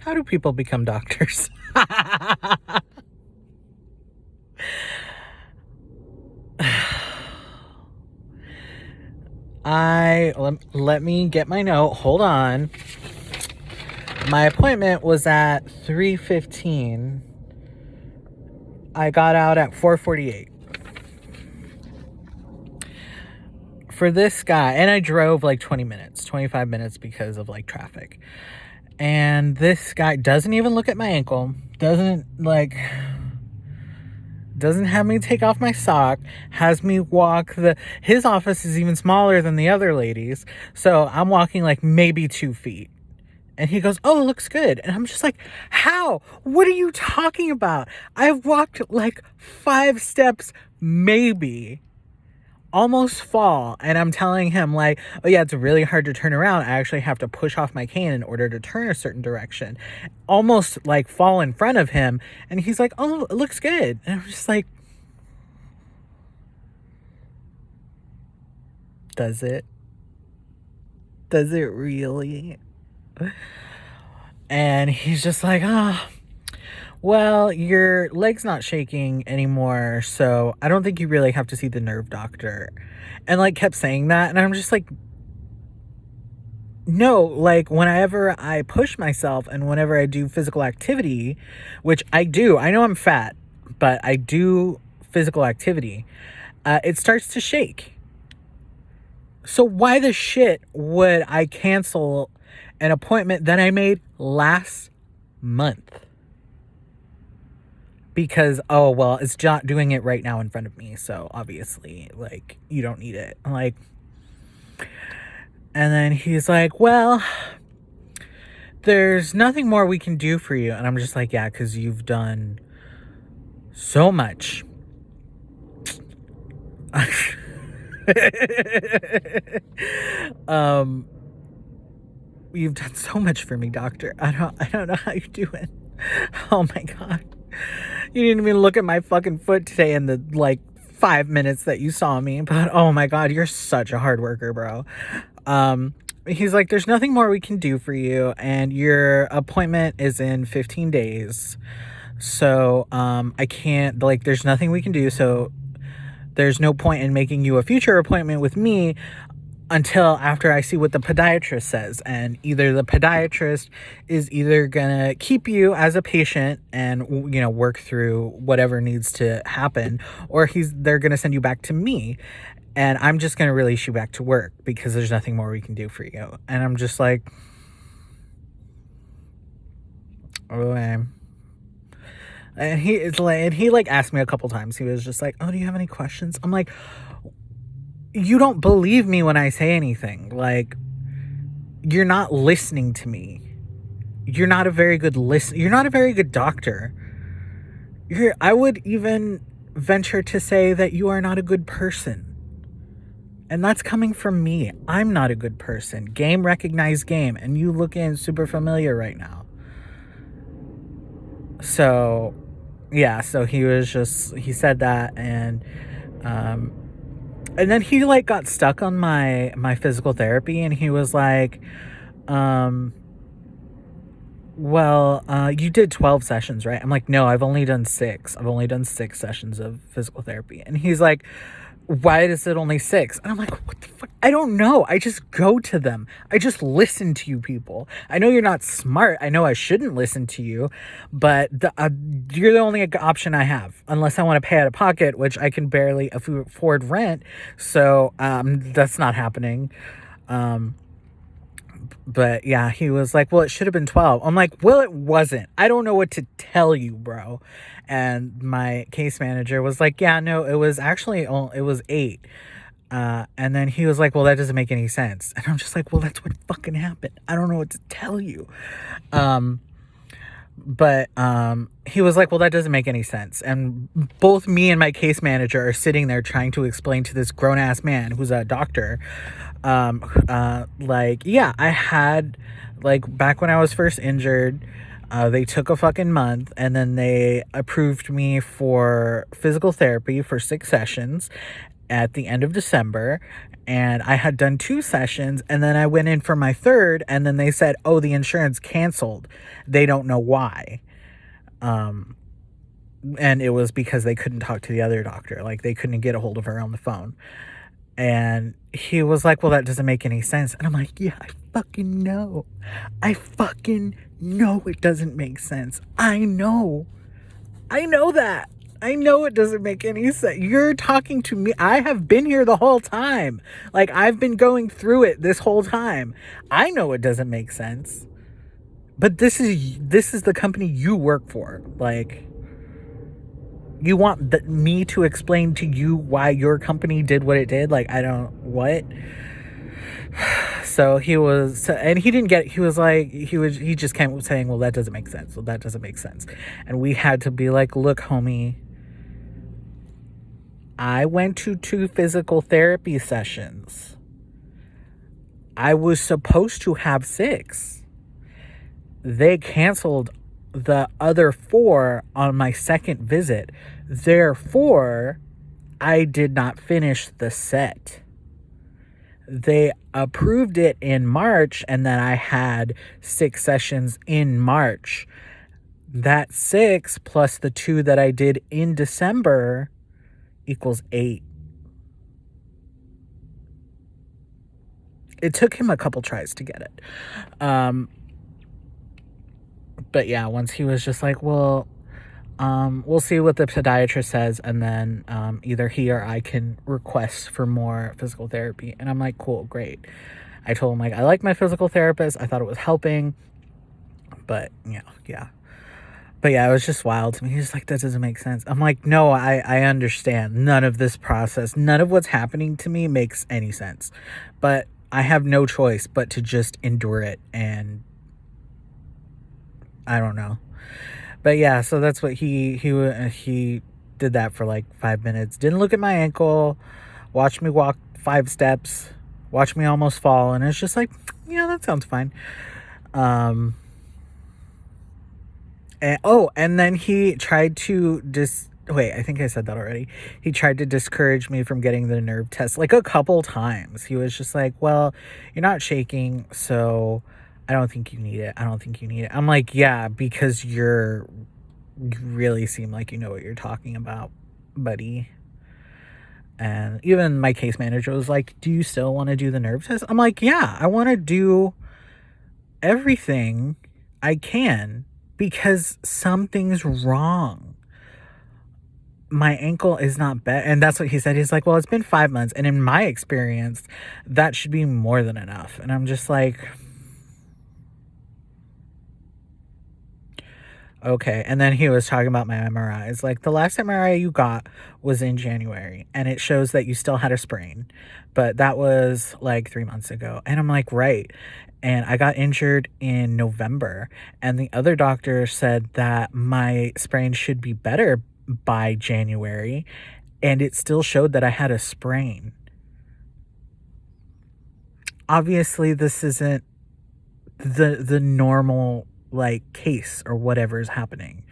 How do people become doctors? Let me get my note. Hold on. My appointment was at 3:15. I got out at 4:48. For this guy, and I drove like 20 minutes, 25 minutes because of like traffic. And this guy doesn't even look at my ankle, doesn't have me take off my sock, has me walk his office is even smaller than the other ladies. So I'm walking like maybe 2 feet. And he goes, "Oh, it looks good." And I'm just like, how? What are you talking about? I've walked like 5 steps, maybe. Almost fall, and I'm telling him like, "Oh yeah, it's really hard to turn around. I actually have to push off my cane in order to turn a certain direction." Almost like fall in front of him, and he's like, "Oh, it looks good." And I'm just like, does it? Does it really? And he's just like, "Oh, well, your leg's not shaking anymore, so I don't think you really have to see the nerve doctor." And like kept saying that, and I'm just like, no, like whenever I push myself and whenever I do physical activity, which I do, I know I'm fat, but I do physical activity, it starts to shake. So why the shit would I cancel an appointment that I made last month? Because, oh, well, it's not doing it right now in front of me, so obviously, like, you don't need it. Like, and then he's like, "Well, there's nothing more we can do for you." And I'm just like, "Yeah, because you've done so much." um, you've done so much for me, doctor. I don't know how you're doing. Oh my God. You didn't even look at my fucking foot today in the like 5 minutes that you saw me, but oh my God, you're such a hard worker, bro. He's like, "There's nothing more we can do for you, and your appointment is in 15 days. So, I can't, like, there's nothing we can do. So there's no point in making you a future appointment with me until after I see what the podiatrist says. And either the podiatrist is either gonna keep you as a patient and, you know, work through whatever needs to happen, or they're gonna send you back to me, and I'm just gonna release you back to work because there's nothing more we can do for you." And I'm just like, okay. And he asked me a couple times. He was just like, "Oh, do you have any questions?" I'm like, you don't believe me when I say anything. Like, you're not listening to me. You're not a very good You're not a very good doctor. I would even venture to say that you are not a good person. And that's coming from me. I'm not a good person. Game recognized game. And you looking super familiar right now. So, yeah. So he said that. And then he like got stuck on my physical therapy, and he was like, "Well, you did 12 sessions, right?" I'm like, "No, I've only done 6. I've only done 6 sessions of physical therapy." And he's like, "Why is it only 6?" And I'm like, "What the fuck? I don't know. I just go to them. I just listen to you people. I know you're not smart. I know I shouldn't listen to you, but you're the only option I have, unless I want to pay out of pocket, which I can barely afford rent. So that's not happening." But yeah, he was like, "Well, it should have been 12. I'm like, "Well, it wasn't. I don't know what to tell you, bro." And my case manager was like, "Yeah, no, it was 8. And then he was like, "Well, that doesn't make any sense." And I'm just like, "Well, that's what fucking happened. I don't know what to tell you." But he was like, "Well, that doesn't make any sense." And both me and my case manager are sitting there trying to explain to this grown-ass man who's a doctor, like, yeah, I had, like, back when I was first injured, they took a fucking month, and then they approved me for physical therapy for 6 sessions at the end of December. And I had done 2 sessions, and then I went in for my third, and then they said, oh, the insurance canceled. They don't know why. And it was because they couldn't talk to the other doctor. Like, they couldn't get a hold of her on the phone. And he was like, well, that doesn't make any sense. And I'm like, yeah, I fucking know. I fucking know it doesn't make sense. I know that. I know it doesn't make any sense. You're talking to me. I have been here the whole time. Like, I've been going through it this whole time. I know it doesn't make sense. But this is the company you work for. Like, you want me to explain to you why your company did what it did? Like, I don't, what? So he was, and he didn't get it. He was like, he just came saying, well, that doesn't make sense. Well, that doesn't make sense. And we had to be like, look, homie, I went to 2 physical therapy sessions. I was supposed to have 6. They canceled the other 4 on my second visit. Therefore, I did not finish the set. They approved it in March, and then I had 6 sessions in March. That 6 plus the 2 that I did in December equals 8. It took him a couple tries to get it. But yeah, once he was just like, well, we'll see what the podiatrist says, and then either he or I can request for more physical therapy. And I'm like, cool, great. I told him, like, I like my physical therapist. I thought it was helping. But, yeah. But yeah, it was just wild to me. He's like, that doesn't make sense. I'm like, no, I understand. None of this process, none of what's happening to me makes any sense. But I have no choice but to just endure it. And I don't know. But yeah, so that's what he did that for like 5 minutes. Didn't look at my ankle. Watched me walk 5 steps. Watched me almost fall. And it's just like, yeah, that sounds fine. And then he tried to wait, I think I said that already. He tried to discourage me from getting the nerve test like a couple times. He was just like, well, you're not shaking, so I don't think you need it. I'm like, yeah, because you really seem like you know what you're talking about, buddy. And even my case manager was like, do you still want to do the nerve test? I'm like, yeah, I want to do everything I can because something's wrong. My ankle is not bad. And that's what he said. He's like, well, it's been 5 months. And in my experience, that should be more than enough. And I'm just like, okay. And then he was talking about my MRIs. Like, the last MRI you got was in January, and it shows that you still had a sprain, but that was like 3 months ago. And I'm like, right. And I got injured in November, and the other doctor said that my sprain should be better by January, and it still showed that I had a sprain. Obviously, this isn't the normal like case or whatever is happening.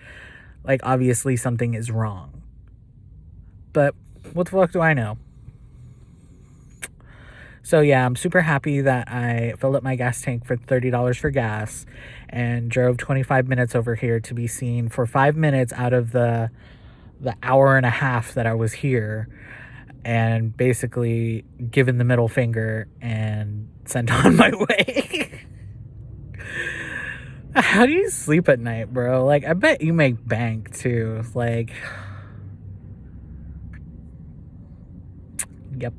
Like, obviously something is wrong. But what the fuck do I know? So yeah, I'm super happy that I filled up my gas tank for $30 for gas and drove 25 minutes over here to be seen for 5 minutes out of the hour and a half that I was here, and basically given the middle finger and sent on my way. How do you sleep at night, bro? Like, I bet you make bank too. Like, yep.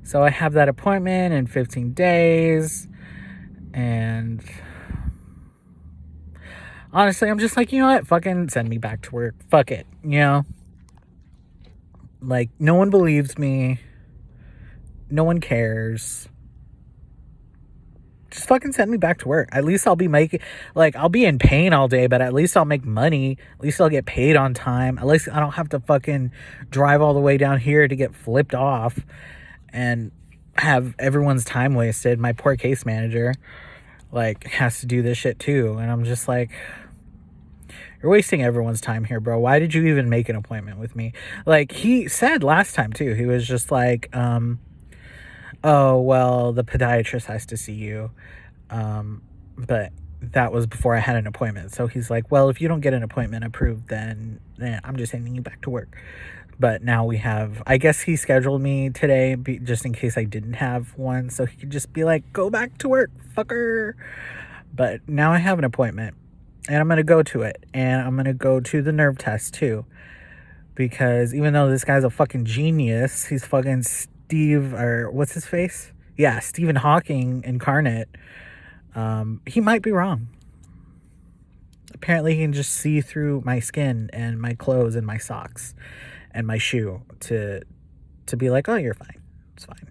So I have that appointment in 15 days. And honestly, I'm just like, you know what? Fucking send me back to work. Fuck it. You know? Like, no one believes me. No one cares. Just fucking send me back to work. At least I'll be making, like, I'll be in pain all day, but at least I'll make money. At least I'll get paid on time. At least I don't have to fucking drive all the way down here to get flipped off and have everyone's time wasted. My poor case manager, like, has to do this shit too. And I'm just like, you're wasting everyone's time here, bro. Why did you even make an appointment with me? Like, he said last time too, he was just like, oh, well, the podiatrist has to see you. But that was before I had an appointment. So he's like, well, if you don't get an appointment approved, then I'm just sending you back to work. But now we have, I guess he scheduled me today just in case I didn't have one. So he could just be like, go back to work, fucker. But now I have an appointment and I'm going to go to it. And I'm going to go to the nerve test too. Because even though this guy's a fucking genius, he's fucking Steve, or what's his face? Yeah, Stephen Hawking incarnate. He might be wrong. Apparently, he can just see through my skin and my clothes and my socks and my shoe to be like, oh, you're fine. It's fine.